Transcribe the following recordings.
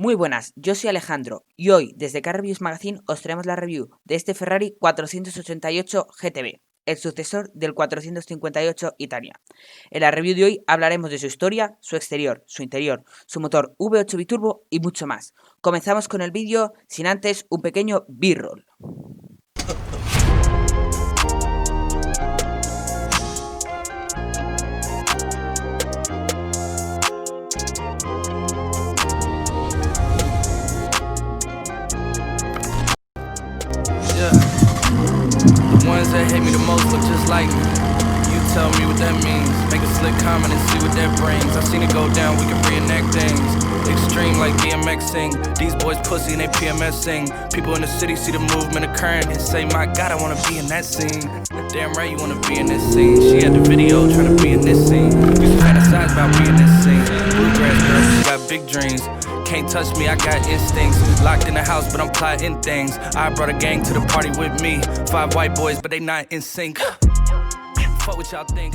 Muy buenas, yo soy Alejandro y hoy desde Car Reviews Magazine os traemos la review de este Ferrari 488 GTB, el sucesor del 458 Italia. En la review de hoy hablaremos de su historia, su exterior, su interior, su motor V8 biturbo y mucho más. Comenzamos con el vídeo sin antes un pequeño B-roll. The ones that hate me the most look just like me. You tell me what that means. Make a slick comment and see what that brings. I've seen it go down, we can reenact things. Extreme like DMXing. These boys pussy and they PMSing. People in the city see the movement occurring and say, my God, I wanna be in that scene. Damn right you wanna be in this scene. She had the video trying to be in this scene. Used to fantasize about being in this scene. Bluegrass girl, she got big dreams. Can't touch me, I got instincts. Locked in the house, but I'm plotting things. I brought a gang to the party with me. 5 white boys, but they not in sync. Fuck what y'all think.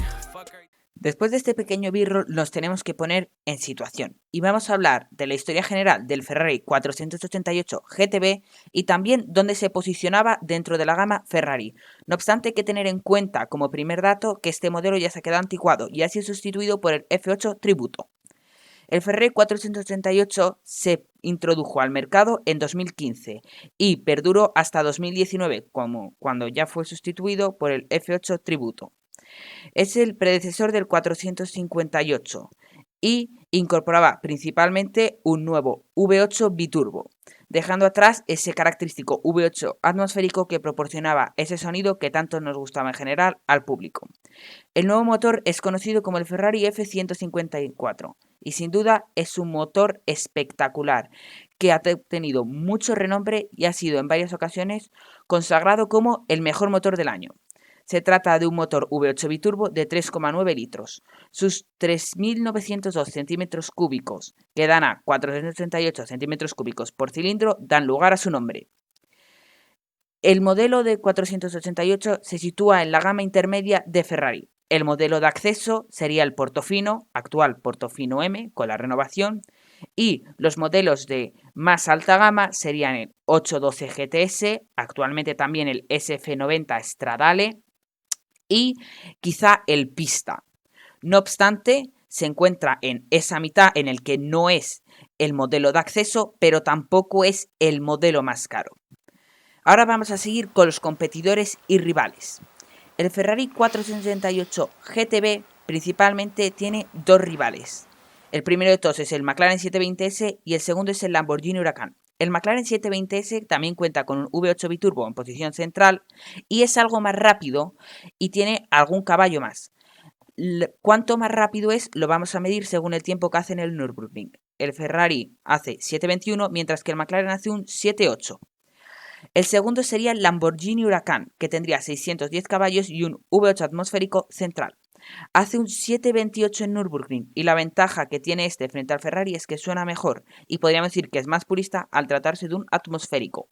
Después de este pequeño B-roll nos tenemos que poner en situación y vamos a hablar de la historia general del Ferrari 488 GTB y también dónde se posicionaba dentro de la gama Ferrari. No obstante, hay que tener en cuenta como primer dato que este modelo ya se ha quedado anticuado y ha sido sustituido por el F8 Tributo. El Ferrari 488 se introdujo al mercado en 2015 y perduró hasta 2019, cuando ya fue sustituido por el F8 Tributo. Es el predecesor del 458 y incorporaba principalmente un nuevo V8 biturbo, dejando atrás ese característico V8 atmosférico que proporcionaba ese sonido que tanto nos gustaba en general al público. El nuevo motor es conocido como el Ferrari F154 y sin duda es un motor espectacular que ha obtenido mucho renombre y ha sido en varias ocasiones consagrado como el mejor motor del año. Se trata de un motor V8 biturbo de 3,9 litros. Sus 3.902 centímetros cúbicos, que dan a 438 centímetros cúbicos por cilindro, dan lugar a su nombre. El modelo de 488 se sitúa en la gama intermedia de Ferrari. El modelo de acceso sería el Portofino, actual Portofino M, con la renovación, y los modelos de más alta gama serían el 812 GTS, actualmente también el SF90 Stradale, y quizá el Pista. No obstante, se encuentra en esa mitad en el que no es el modelo de acceso, pero tampoco es el modelo más caro. Ahora vamos a seguir con los competidores y rivales. El Ferrari 468 GTB principalmente tiene dos rivales. El primero de todos es el McLaren 720S y el segundo es el Lamborghini Huracan. El McLaren 720S también cuenta con un V8 biturbo en posición central y es algo más rápido y tiene algún caballo más. Cuánto más rápido es lo vamos a medir según el tiempo que hace en el Nürburgring. El Ferrari hace 7.21 mientras que el McLaren hace un 7.8. El segundo sería el Lamborghini Huracan, que tendría 610 caballos y un V8 atmosférico central. Hace un 7.28 en Nürburgring y la ventaja que tiene este frente al Ferrari es que suena mejor y podríamos decir que es más purista al tratarse de un atmosférico.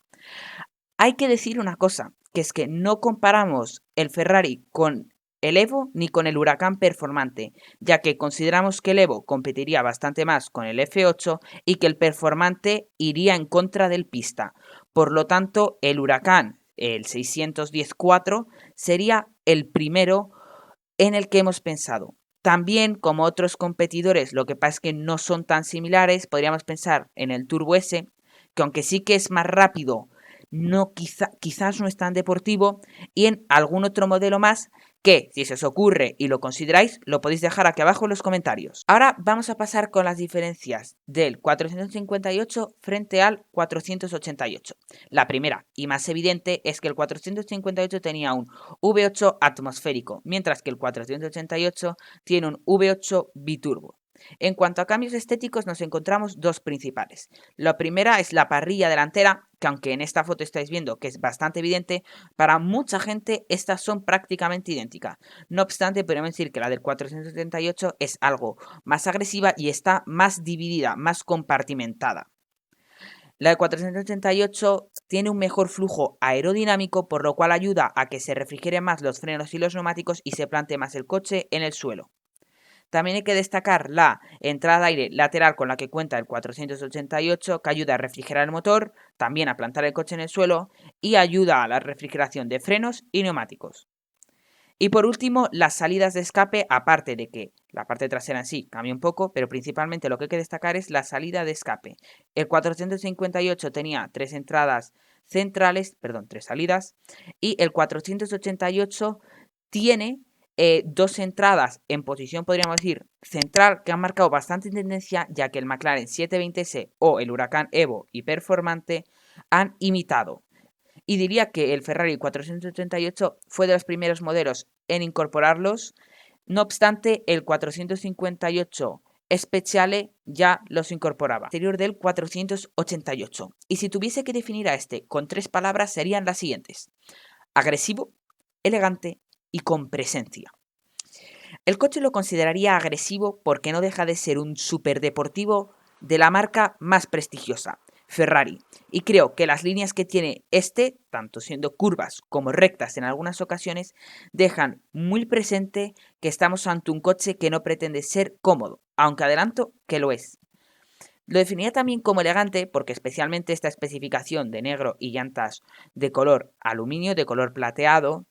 Hay que decir una cosa, que es que no comparamos el Ferrari con el Evo ni con el Huracán Performante, ya que consideramos que el Evo competiría bastante más con el F8 y que el Performante iría en contra del Pista. Por lo tanto, el Huracán, el 610-4, sería el primero en el que hemos pensado. También, como otros competidores, lo que pasa es que no son tan similares, podríamos pensar en el Turbo S, que aunque sí que es más rápido, quizás no es tan deportivo, y en algún otro modelo más que, si se os ocurre y lo consideráis, lo podéis dejar aquí abajo en los comentarios. Ahora vamos a pasar con las diferencias del 458 frente al 488. La primera y más evidente es que el 458 tenía un V8 atmosférico, mientras que el 488 tiene un V8 biturbo. En cuanto a cambios estéticos nos encontramos dos principales. La primera es la parrilla delantera, que aunque en esta foto estáis viendo que es bastante evidente, para mucha gente estas son prácticamente idénticas. No obstante, podemos decir que la del 478 es algo más agresiva y está más dividida, más compartimentada. La del 488 tiene un mejor flujo aerodinámico, por lo cual ayuda a que se refrigeren más los frenos y los neumáticos y se plante más el coche en el suelo. También hay que destacar la entrada de aire lateral con la que cuenta el 488, que ayuda a refrigerar el motor, también a plantar el coche en el suelo y ayuda a la refrigeración de frenos y neumáticos. Y por último, las salidas de escape, aparte de que la parte trasera en sí cambia un poco, pero principalmente lo que hay que destacar es la salida de escape. El 458 tenía tres salidas, y el 488 tiene dos entradas en posición, podríamos decir, central, que han marcado bastante tendencia, ya que el McLaren 720S o el Huracán Evo y Performante han imitado. Y diría que el Ferrari 488 fue de los primeros modelos en incorporarlos. No obstante, el 458 Speciale ya los incorporaba, anterior del 488. Y si tuviese que definir a este con tres palabras, serían las siguientes: agresivo, elegante y con presencia. El coche lo consideraría agresivo porque no deja de ser un superdeportivo de la marca más prestigiosa, Ferrari, y creo que las líneas que tiene tanto siendo curvas como rectas en algunas ocasiones, dejan muy presente que estamos ante un coche que no pretende ser cómodo, aunque adelanto que lo es. Lo definiría también como elegante porque especialmente esta especificación de negro y llantas de color aluminio, de color plateado,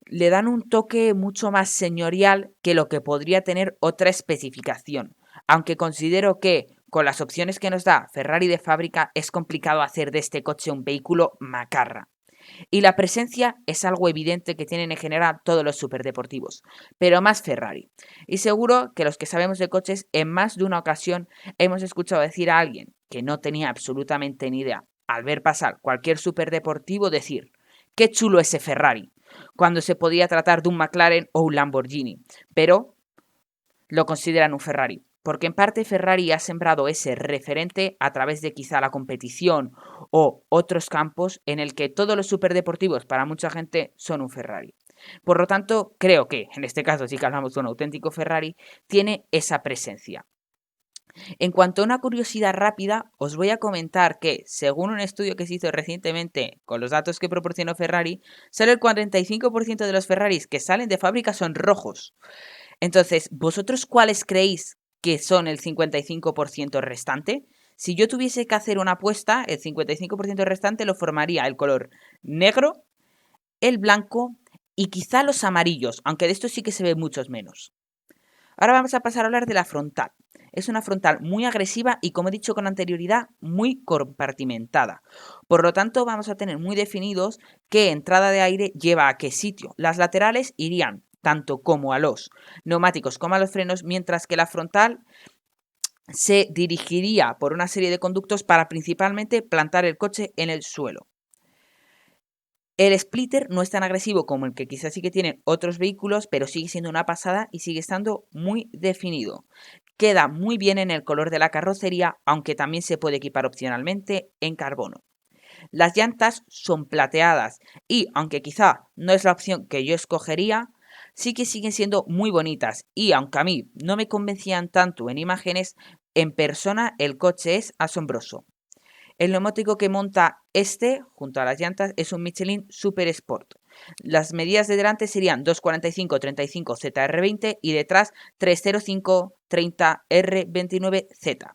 le dan un toque mucho más señorial que lo que podría tener otra especificación, aunque considero que con las opciones que nos da Ferrari de fábrica es complicado hacer de este coche un vehículo macarra. Y la presencia es algo evidente que tienen en general todos los superdeportivos, pero más Ferrari. Y seguro que los que sabemos de coches en más de una ocasión hemos escuchado decir a alguien que no tenía absolutamente ni idea, al ver pasar cualquier superdeportivo, decir: ¡qué chulo ese Ferrari!, cuando se podía tratar de un McLaren o un Lamborghini, pero lo consideran un Ferrari, porque en parte Ferrari ha sembrado ese referente a través de quizá la competición o otros campos en el que todos los superdeportivos para mucha gente son un Ferrari. Por lo tanto, creo que, en este caso sí que hablamos de un auténtico Ferrari, tiene esa presencia. En cuanto a una curiosidad rápida, os voy a comentar que, según un estudio que se hizo recientemente con los datos que proporcionó Ferrari, solo el 45% de los Ferraris que salen de fábrica son rojos. Entonces, ¿vosotros cuáles creéis que son el 55% restante? Si yo tuviese que hacer una apuesta, el 55% restante lo formaría el color negro, el blanco y quizá los amarillos, aunque de estos sí que se ve muchos menos. Ahora vamos a pasar a hablar de la frontal. Es una frontal muy agresiva y, como he dicho con anterioridad, muy compartimentada. Por lo tanto, vamos a tener muy definidos qué entrada de aire lleva a qué sitio. Las laterales irían tanto como a los neumáticos como a los frenos, mientras que la frontal se dirigiría por una serie de conductos para principalmente plantar el coche en el suelo. El splitter no es tan agresivo como el que quizás sí que tienen otros vehículos, pero sigue siendo una pasada y sigue estando muy definido. Queda muy bien en el color de la carrocería, aunque también se puede equipar opcionalmente en carbono. Las llantas son plateadas y, aunque quizá no es la opción que yo escogería, sí que siguen siendo muy bonitas y, aunque a mí no me convencían tanto en imágenes, en persona el coche es asombroso. El neumático que monta junto a las llantas, es un Michelin Super Sport. Las medidas de delante serían 245-35 ZR20 y detrás 305-30 R29Z.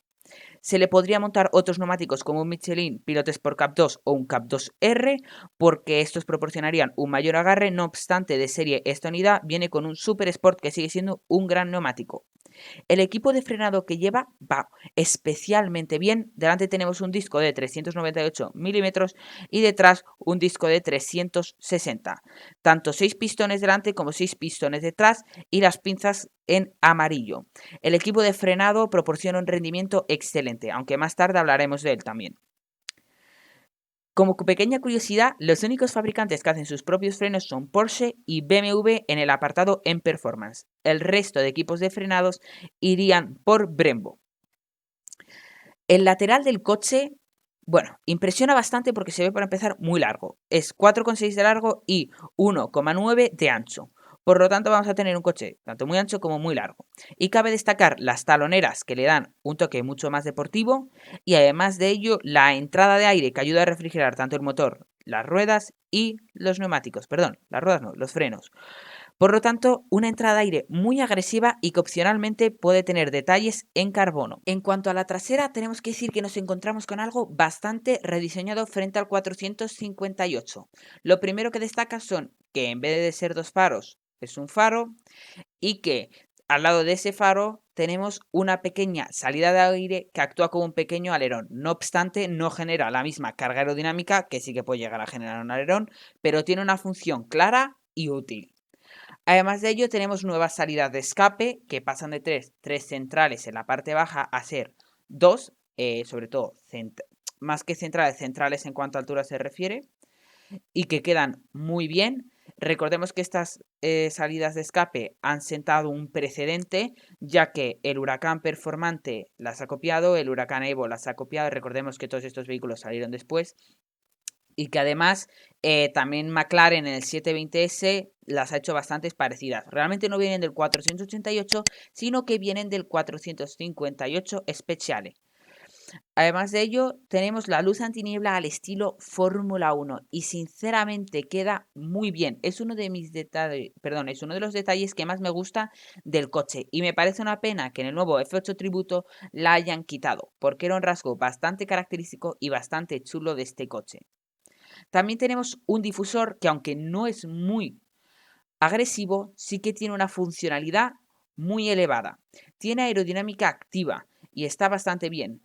Se le podría montar otros neumáticos como un Michelin Pilot Sport Cup 2 o un Cup 2R, porque estos proporcionarían un mayor agarre. No obstante, de serie esta unidad viene con un Super Sport que sigue siendo un gran neumático. El equipo de frenado que lleva va especialmente bien. Delante tenemos un disco de 398 milímetros y detrás un disco de 360. Tanto 6 pistones delante como 6 pistones detrás y las pinzas en amarillo. El equipo de frenado proporciona un rendimiento excelente, aunque más tarde hablaremos de él también. Como pequeña curiosidad, los únicos fabricantes que hacen sus propios frenos son Porsche y BMW en el apartado en performance. El resto de equipos de frenados irían por Brembo. El lateral del coche, impresiona bastante porque se ve, para empezar, muy largo. Es 4,6 de largo y 1,9 de ancho. Por lo tanto, vamos a tener un coche tanto muy ancho como muy largo. Y cabe destacar las taloneras, que le dan un toque mucho más deportivo, y además de ello, la entrada de aire, que ayuda a refrigerar tanto el motor, las ruedas y los neumáticos. Perdón, las ruedas no, los frenos. Por lo tanto, una entrada de aire muy agresiva y que opcionalmente puede tener detalles en carbono. En cuanto a la trasera, tenemos que decir que nos encontramos con algo bastante rediseñado frente al 458. Lo primero que destaca son que en vez de ser dos faros, es un faro y que al lado de ese faro tenemos una pequeña salida de aire que actúa como un pequeño alerón. No obstante, no genera la misma carga aerodinámica, que sí que puede llegar a generar un alerón, pero tiene una función clara y útil. Además de ello, tenemos nuevas salidas de escape que pasan de tres centrales en la parte baja a ser dos, sobre todo más que centrales en cuanto a altura se refiere, y que quedan muy bien. Recordemos que estas salidas de escape han sentado un precedente, ya que el huracán Performante las ha copiado, el huracán Evo las ha copiado. Recordemos que todos estos vehículos salieron después. Y que además también McLaren en el 720S las ha hecho bastantes parecidas. Realmente no vienen del 488, sino que vienen del 458 Speciale. Además de ello, tenemos la luz antiniebla al estilo Fórmula 1 y sinceramente queda muy bien. Es uno de mis detalles, es uno de los detalles que más me gusta del coche y me parece una pena que en el nuevo F8 Tributo la hayan quitado, porque era un rasgo bastante característico y bastante chulo de este coche. También tenemos un difusor que, aunque no es muy agresivo, sí que tiene una funcionalidad muy elevada. Tiene aerodinámica activa y está bastante bien.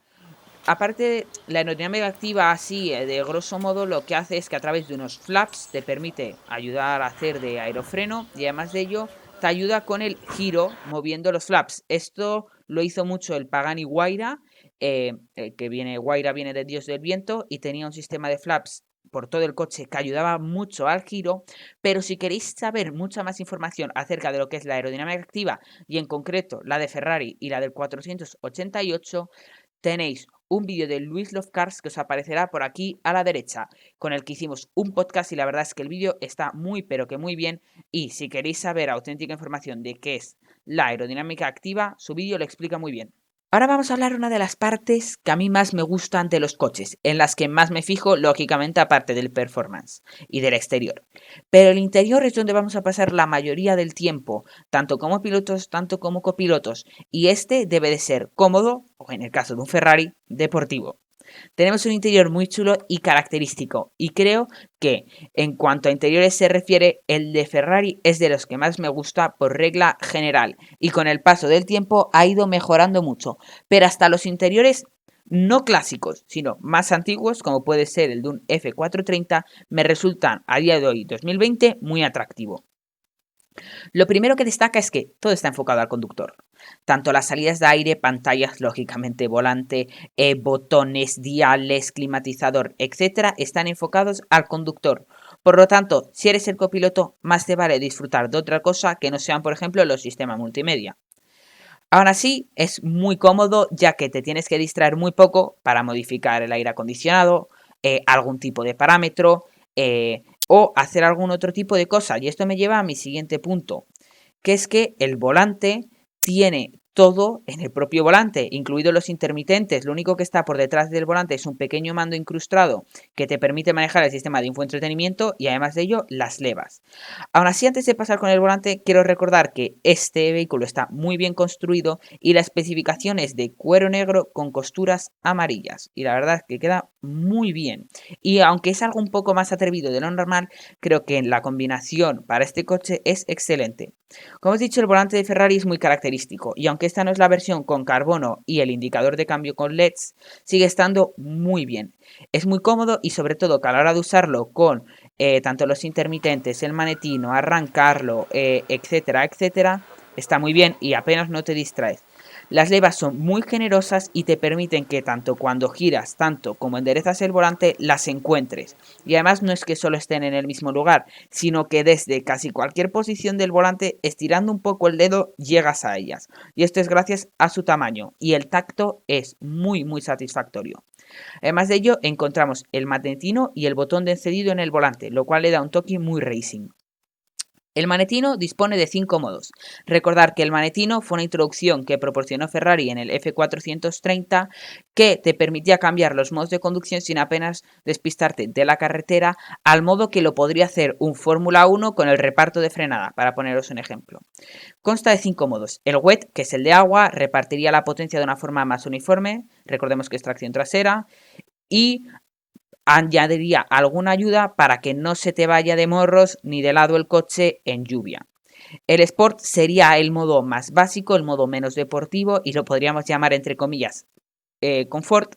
Aparte, la aerodinámica activa así, de grosso modo, lo que hace es que a través de unos flaps te permite ayudar a hacer de aerofreno y además de ello te ayuda con el giro moviendo los flaps. Esto lo hizo mucho el Pagani Huayra, Huayra viene de Dios del Viento y tenía un sistema de flaps por todo el coche que ayudaba mucho al giro, pero si queréis saber mucha más información acerca de lo que es la aerodinámica activa y en concreto la de Ferrari y la del 488, tenéis un vídeo de Luis Love Cars que os aparecerá por aquí a la derecha, con el que hicimos un podcast y la verdad es que el vídeo está muy pero que muy bien y si queréis saber auténtica información de qué es la aerodinámica activa, su vídeo lo explica muy bien. Ahora vamos a hablar de una de las partes que a mí más me gustan de los coches, en las que más me fijo, lógicamente, aparte del performance y del exterior. Pero el interior es donde vamos a pasar la mayoría del tiempo, tanto como pilotos, tanto como copilotos, y este debe de ser cómodo, o en el caso de un Ferrari, deportivo. Tenemos un interior muy chulo y característico y creo que en cuanto a interiores se refiere, el de Ferrari es de los que más me gusta por regla general y con el paso del tiempo ha ido mejorando mucho, pero hasta los interiores no clásicos, sino más antiguos, como puede ser el de un F430, me resultan a día de hoy, 2020, muy atractivo. Lo primero que destaca es que todo está enfocado al conductor. Tanto las salidas de aire, pantallas, lógicamente volante, botones, diales, climatizador, etc. están enfocados al conductor. Por lo tanto, si eres el copiloto, más te vale disfrutar de otra cosa que no sean, por ejemplo, los sistemas multimedia. Aún así, es muy cómodo ya que te tienes que distraer muy poco para modificar el aire acondicionado, algún tipo de parámetro, o hacer algún otro tipo de cosa. Y esto me lleva a mi siguiente punto, que es que el volante tiene todo en el propio volante, incluidos los intermitentes. Lo único que está por detrás del volante es un pequeño mando incrustado que te permite manejar el sistema de infoentretenimiento y además de ello las levas. Aún así, antes de pasar con el volante, quiero recordar que este vehículo está muy bien construido y la especificación es de cuero negro con costuras amarillas. Y la verdad es que queda muy bien. Y aunque es algo un poco más atrevido de lo normal, creo que la combinación para este coche es excelente. Como os he dicho, el volante de Ferrari es muy característico y aunque esta no es la versión con carbono y el indicador de cambio con LEDs, sigue estando muy bien. Es muy cómodo y sobre todo que a la hora de usarlo con tanto los intermitentes, el manetino, arrancarlo, etcétera, etcétera, está muy bien y apenas no te distraes. Las levas son muy generosas y te permiten que tanto cuando giras, tanto como enderezas el volante, las encuentres. Y además no es que solo estén en el mismo lugar, sino que desde casi cualquier posición del volante, estirando un poco el dedo, llegas a ellas. Y esto es gracias a su tamaño y el tacto es muy satisfactorio. Además de ello, encontramos el manetino y el botón de encendido en el volante, lo cual le da un toque muy racing. El manetino dispone de 5 modos. Recordar que el manetino fue una introducción que proporcionó Ferrari en el F430 que te permitía cambiar los modos de conducción sin apenas despistarte de la carretera al modo que lo podría hacer un Fórmula 1 con el reparto de frenada, para poneros un ejemplo. Consta de 5 modos. El wet, que es el de agua, repartiría la potencia de una forma más uniforme, recordemos que es tracción trasera, y añadiría alguna ayuda para que no se te vaya de morros ni de lado el coche en lluvia. El Sport sería el modo más básico, el modo menos deportivo y lo podríamos llamar entre comillas confort,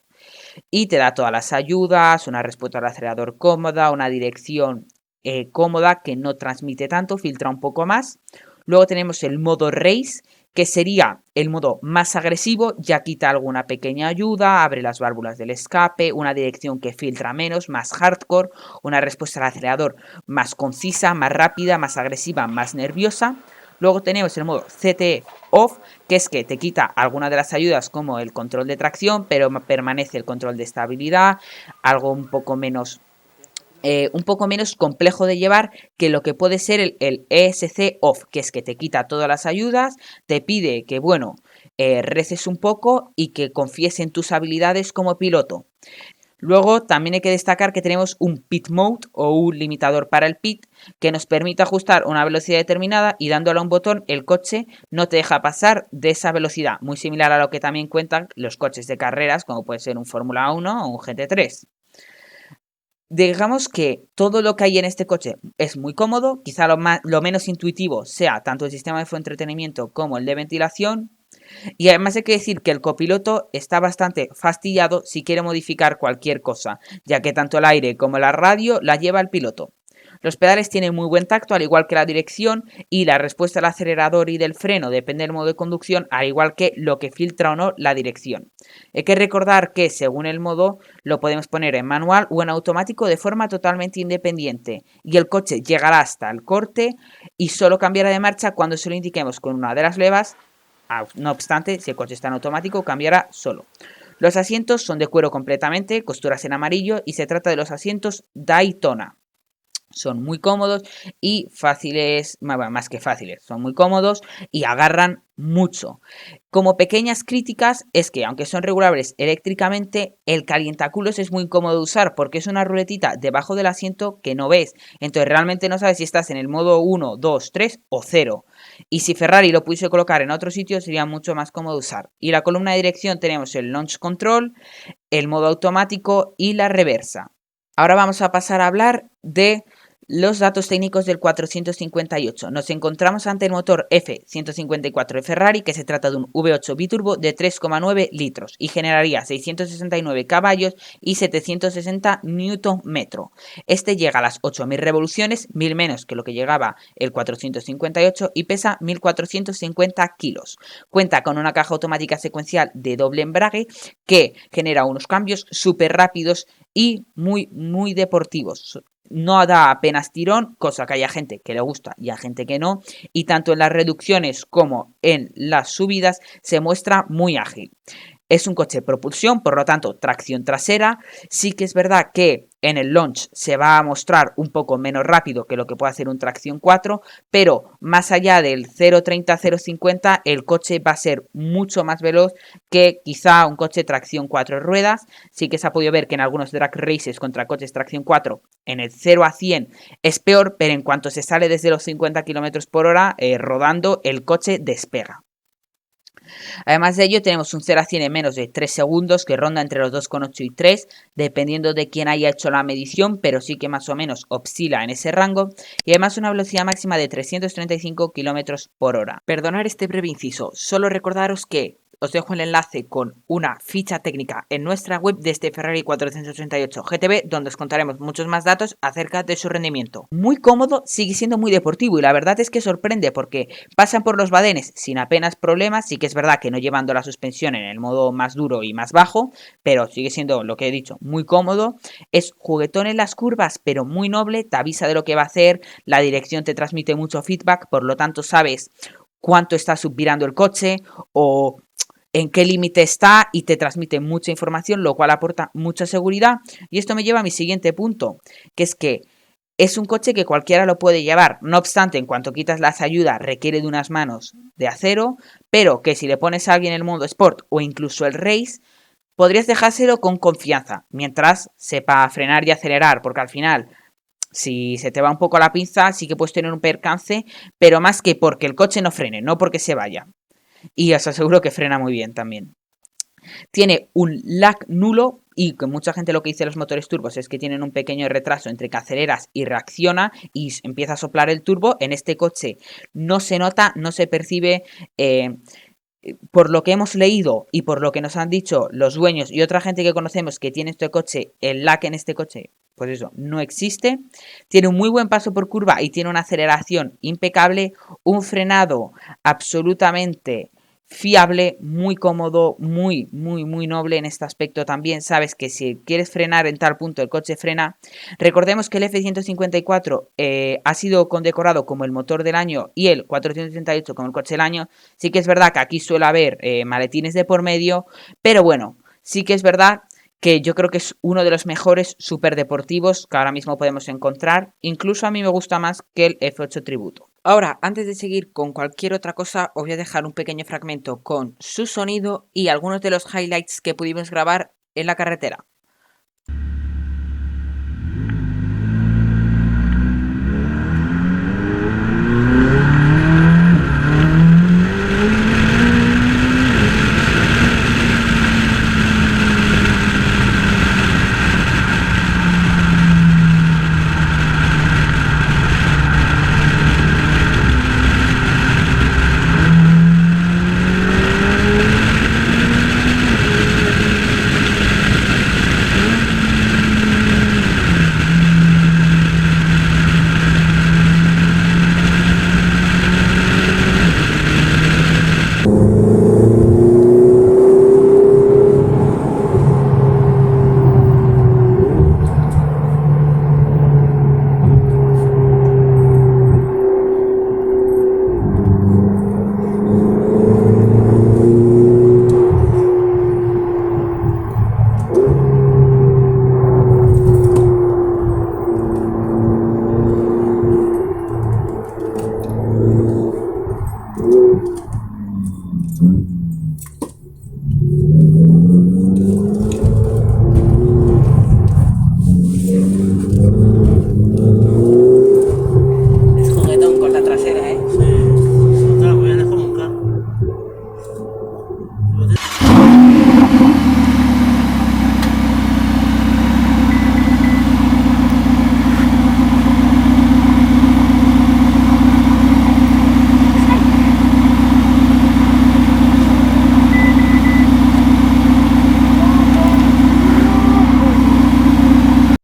y te da todas las ayudas, una respuesta al acelerador cómoda, una dirección cómoda que no transmite tanto, filtra un poco más. Luego tenemos el modo Race, que sería el modo más agresivo, ya quita alguna pequeña ayuda, abre las válvulas del escape, una dirección que filtra menos, más hardcore, una respuesta al acelerador más concisa, más rápida, más agresiva, más nerviosa. Luego tenemos el modo CT Off, que es que te quita algunas de las ayudas como el control de tracción, pero permanece el control de estabilidad, algo un poco menos complejo de llevar que lo que puede ser el ESC Off, que es que te quita todas las ayudas, te pide que, bueno, reces un poco y que confíes en tus habilidades como piloto. Luego también hay que destacar que tenemos un pit mode o un limitador para el pit que nos permite ajustar una velocidad determinada y dándole a un botón el coche no te deja pasar de esa velocidad, muy similar a lo que también cuentan los coches de carreras como puede ser un Fórmula 1 o un GT3. Digamos que todo lo que hay en este coche es muy cómodo, quizá lo menos intuitivo sea tanto el sistema de entretenimiento como el de ventilación, y además hay que decir que el copiloto está bastante fastidiado si quiere modificar cualquier cosa, ya que tanto el aire como la radio la lleva el piloto. Los pedales tienen muy buen tacto, al igual que la dirección, y la respuesta del acelerador y del freno depende del modo de conducción, al igual que lo que filtra o no la dirección. Hay que recordar que según el modo lo podemos poner en manual o en automático de forma totalmente independiente, y el coche llegará hasta el corte y solo cambiará de marcha cuando se lo indiquemos con una de las levas. No obstante, si el coche está en automático, cambiará solo. Los asientos son de cuero completamente, costuras en amarillo, y se trata de los asientos Daytona. Son muy cómodos y fáciles, más que fáciles, son muy cómodos y agarran mucho. Como pequeñas críticas es que aunque son regulables eléctricamente, el calientaculos es muy incómodo de usar porque es una ruletita debajo del asiento que no ves. Entonces realmente no sabes si estás en el modo 1, 2, 3 o 0. Y si Ferrari lo pudiese colocar en otro sitio sería mucho más cómodo de usar. Y la columna de dirección tenemos el launch control, el modo automático y la reversa. Ahora vamos a pasar a hablar de los datos técnicos del 458. Nos encontramos ante el motor F154 de Ferrari, que se trata de un V8 biturbo de 3,9 litros y generaría 669 caballos y 760 Nm. Este llega a las 8.000 revoluciones, 1.000 menos que lo que llegaba el 458 y pesa 1.450 kilos. Cuenta con una caja automática secuencial de doble embrague que genera unos cambios súper rápidos y muy deportivos. No da apenas tirón, cosa que hay gente que le gusta y a gente que no, y tanto en las reducciones como en las subidas se muestra muy ágil. Es un coche de propulsión, por lo tanto tracción trasera. Sí que es verdad que en el launch se va a mostrar un poco menos rápido que lo que puede hacer un tracción 4, pero más allá del 0.30-0.50 el coche va a ser mucho más veloz que quizá un coche tracción 4 ruedas. Sí que se ha podido ver que en algunos drag races contra coches tracción 4 en el 0 a 100 es peor, pero en cuanto se sale desde los 50 km por hora rodando el coche despega. Además de ello tenemos un 0 a 100 en menos de 3 segundos que ronda entre los 2,8 y 3 dependiendo de quién haya hecho la medición, pero sí que más o menos oscila en ese rango, y además una velocidad máxima de 335 km por hora. Perdonar este breve inciso, solo recordaros que os dejo el enlace con una ficha técnica en nuestra web de este Ferrari 488 GTB, donde os contaremos muchos más datos acerca de su rendimiento. Muy cómodo, sigue siendo muy deportivo y la verdad es que sorprende porque pasan por los badenes sin apenas problemas. Sí que es verdad que no llevando la suspensión en el modo más duro y más bajo, pero sigue siendo, lo que he dicho, muy cómodo. Es juguetón en las curvas, pero muy noble, te avisa de lo que va a hacer, la dirección te transmite mucho feedback, por lo tanto sabes cuánto está subvirando el coche o en qué límite está y te transmite mucha información, lo cual aporta mucha seguridad. Y esto me lleva a mi siguiente punto, que es que Es un coche que cualquiera lo puede llevar, no obstante, en cuanto quitas las ayudas requiere de unas manos de acero, pero que si le pones a alguien en el modo Sport o incluso el Race, podrías dejárselo con confianza, mientras sepa frenar y acelerar, porque al final, si se te va un poco la pinza, sí que puedes tener un percance, pero más que porque el coche no frene, no porque se vaya. Y os aseguro que frena muy bien también. Tiene un lag nulo y que mucha gente lo que dice los motores turbos es que tienen un pequeño retraso entre que aceleras y reacciona y empieza a soplar el turbo. En este coche no se nota, no se percibe. Por lo que hemos leído y por lo que nos han dicho los dueños y otra gente que conocemos que tiene este coche, el lag en este coche, pues eso, no existe. Tiene un muy buen paso por curva y tiene una aceleración impecable, un frenado absolutamente fiable, muy cómodo, muy noble en este aspecto también. Sabes que si quieres frenar en tal punto el coche frena. Recordemos que el F-154 ha sido condecorado como el motor del año y el 438 como el coche del año. Sí que es verdad que aquí suele haber maletines de por medio, pero bueno, sí que es verdad que yo creo que es uno de los mejores superdeportivos que ahora mismo podemos encontrar. Incluso a mí me gusta más que el F8 Tributo. Ahora, antes de seguir con cualquier otra cosa, os voy a dejar un pequeño fragmento con su sonido y algunos de los highlights que pudimos grabar en la carretera. Es juguetón con la trasera, ¿eh? Sí, claro, voy a dejar un carro.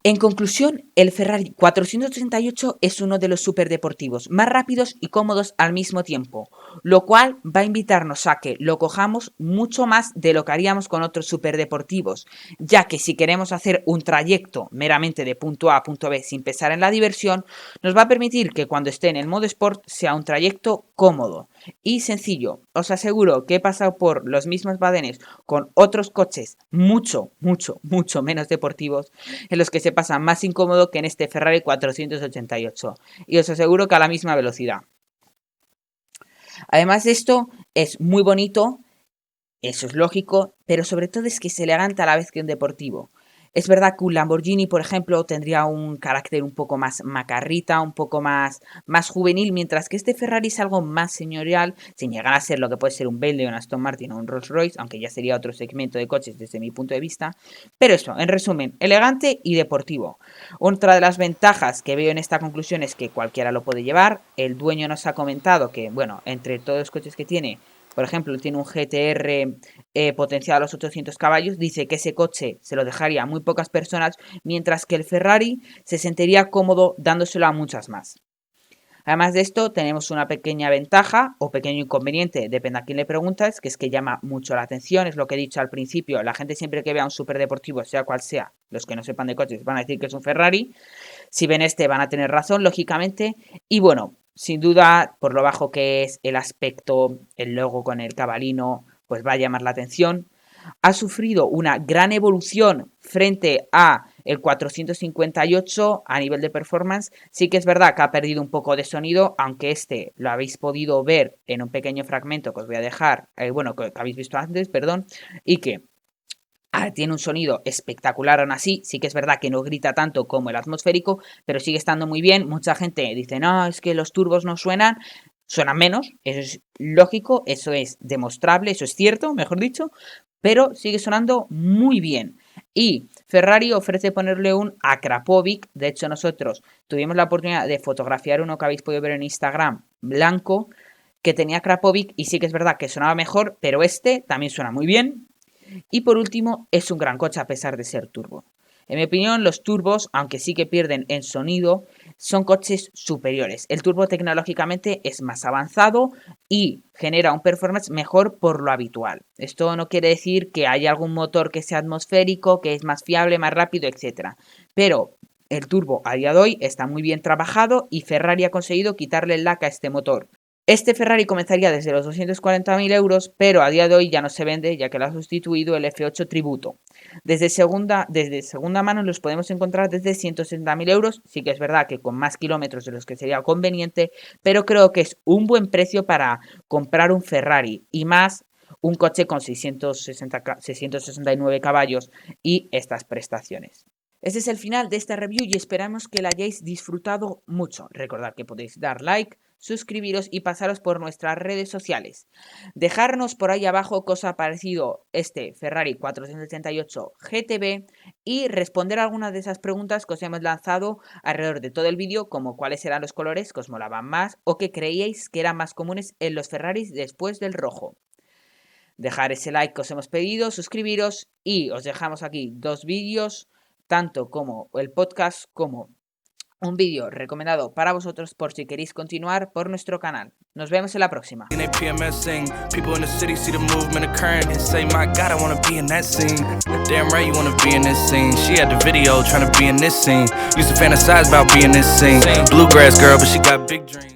En conclusión, el Ferrari 438 es uno de los superdeportivos más rápidos y cómodos al mismo tiempo, lo cual va a invitarnos a que lo cojamos mucho más de lo que haríamos con otros superdeportivos, ya que si queremos hacer un trayecto meramente de punto A a punto B sin pensar en la diversión, nos va a permitir que cuando esté en el modo Sport sea un trayecto cómodo y sencillo. Os aseguro que he pasado por los mismos badenes con otros coches mucho menos deportivos en los que se pasa más incómodo que en este Ferrari 488 y os aseguro que a la misma velocidad. Además de esto, es muy bonito, eso es lógico, pero sobre todo es que es elegante a la vez que un deportivo. Es verdad que un Lamborghini, por ejemplo, tendría un carácter un poco más macarrita, un poco más juvenil, mientras que este Ferrari es algo más señorial, sin llegar a ser lo que puede ser un Bentley, un Aston Martin o un Rolls Royce, aunque ya sería otro segmento de coches desde mi punto de vista. Pero eso, en resumen, elegante y deportivo. Otra de las ventajas que veo en esta conclusión es que cualquiera lo puede llevar. El dueño nos ha comentado que, bueno, entre todos los coches que tiene, por ejemplo, tiene un GTR potenciado a los 800 caballos, dice que ese coche se lo dejaría a muy pocas personas, mientras que el Ferrari se sentiría cómodo dándoselo a muchas más. Además de esto, tenemos una pequeña ventaja o pequeño inconveniente, depende a quién le preguntas, que es que llama mucho la atención, es lo que he dicho al principio, la gente siempre que vea un superdeportivo, sea cual sea, los que no sepan de coches van a decir que es un Ferrari, si ven este van a tener razón, lógicamente, y bueno, sin duda, por lo bajo que es el aspecto, el logo con el cabalino, pues va a llamar la atención. Ha sufrido una gran evolución frente a El 458 a nivel de performance sí que es verdad que ha perdido un poco de sonido, aunque este lo habéis podido ver en un pequeño fragmento que os voy a dejar, que habéis visto antes, perdón, y que tiene un sonido espectacular aún así, sí que es verdad que no grita tanto como el atmosférico, pero sigue estando muy bien. Mucha gente dice, no, es que los turbos no suenan menos, eso es lógico, eso es demostrable, eso es cierto, mejor dicho, pero sigue sonando muy bien. Y Ferrari ofrece ponerle un Akrapovic, de hecho nosotros tuvimos la oportunidad de fotografiar uno que habéis podido ver en Instagram, blanco, que tenía Akrapovic y sí que es verdad que sonaba mejor, pero este también suena muy bien. Y por último, es un gran coche a pesar de ser turbo. En mi opinión, los turbos, aunque sí que pierden en sonido, son coches superiores. El turbo tecnológicamente es más avanzado y genera un performance mejor por lo habitual. Esto no quiere decir que haya algún motor que sea atmosférico, que es más fiable, más rápido, etc. Pero el turbo a día de hoy está muy bien trabajado y Ferrari ha conseguido quitarle el laca a este motor. Este Ferrari comenzaría desde los 240.000 euros, pero a día de hoy ya no se vende, ya que lo ha sustituido el F8 Tributo. Desde segunda mano los podemos encontrar desde 160.000 euros, sí que es verdad que con más kilómetros de los que sería conveniente, pero creo que es un buen precio para comprar un Ferrari, y más un coche con 669 caballos y estas prestaciones. Este es el final de esta review y esperamos que la hayáis disfrutado mucho. Recordad que podéis dar like, suscribiros y pasaros por nuestras redes sociales. Dejarnos por ahí abajo qué os ha parecido este Ferrari 488 GTB y responder algunas de esas preguntas que os hemos lanzado alrededor de todo el vídeo, como cuáles eran los colores que os molaban más o que creíais que eran más comunes en los Ferraris después del rojo. Dejar ese like que os hemos pedido, suscribiros y os dejamos aquí dos vídeos, tanto como el podcast como un vídeo recomendado para vosotros por si queréis continuar por nuestro canal. Nos vemos en la próxima. People in the city see the movement occurring and say, my God, I wanna be in that scene. Damn right you wanna be in this scene. She had the video trying to be in this scene. Used to fantasize about being this scene. Bluegrass girl, but she got big dreams.